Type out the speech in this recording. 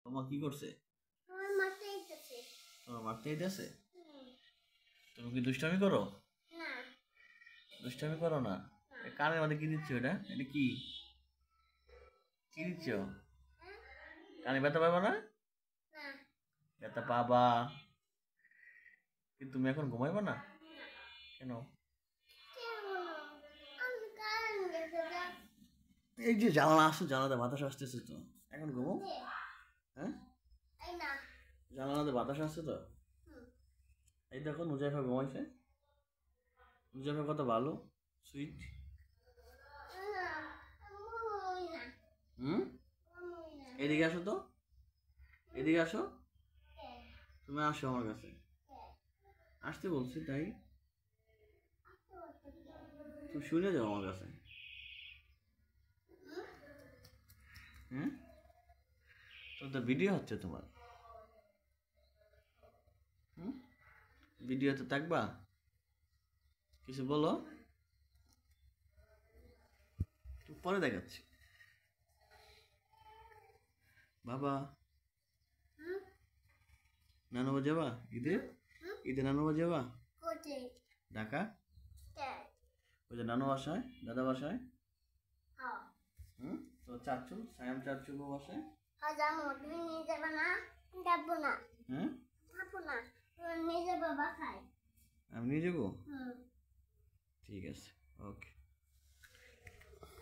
তোমার কি করছে? আমার মারতে আইতাছে। তোমার মারতে আইতাছে? তুমি কি দুষ্টামি করো? না। দুষ্টামি করো না? কানের মধ্যে কি দিচ্ছ এটা? এটা কি? কি দিচ্ছ? কানে ব্যথা পাবা না? না। ব্যথা পাবা। কিন্তু তুমি এখন ঘুমাইবা না? কেন? এই যে জানালা আসছে, জানালাতে বাতাস আসতেছে তো, এখন ঘুমো। হ্যাঁ, জানালাতে বাতাস আসছে তো। এই দেখো নুজাইফা ঘুমাইছে। নুজাইফা কত ভালো, সুইট। এদিকে আসো তো, এদিকে আসো। তুমি আসো আমার কাছে, আসতে বলছি তাই। তুমি শুনে যাও আমার কাছে। হ্যাঁ, তো ভিডিও হচ্ছে তোমার। ভিডিওতে থাকবা? কিছু বলো, পরে দেখাচ্ছি। বাবা, নানু যাবা ঈদে? ঈদে নানু যাবা ঢাকা? ওই যে নানু বাসায়, দাদা বাসায়। তো চাচু, সায়াম চাচু বাসায়। তুমি নিয়ে যাবে না? যাবো না। হ্যাঁ, যাবো না, নিয়ে যাবো বাসায়। আমি নিয়ে যাবো। ঠিক আছে, ওকে।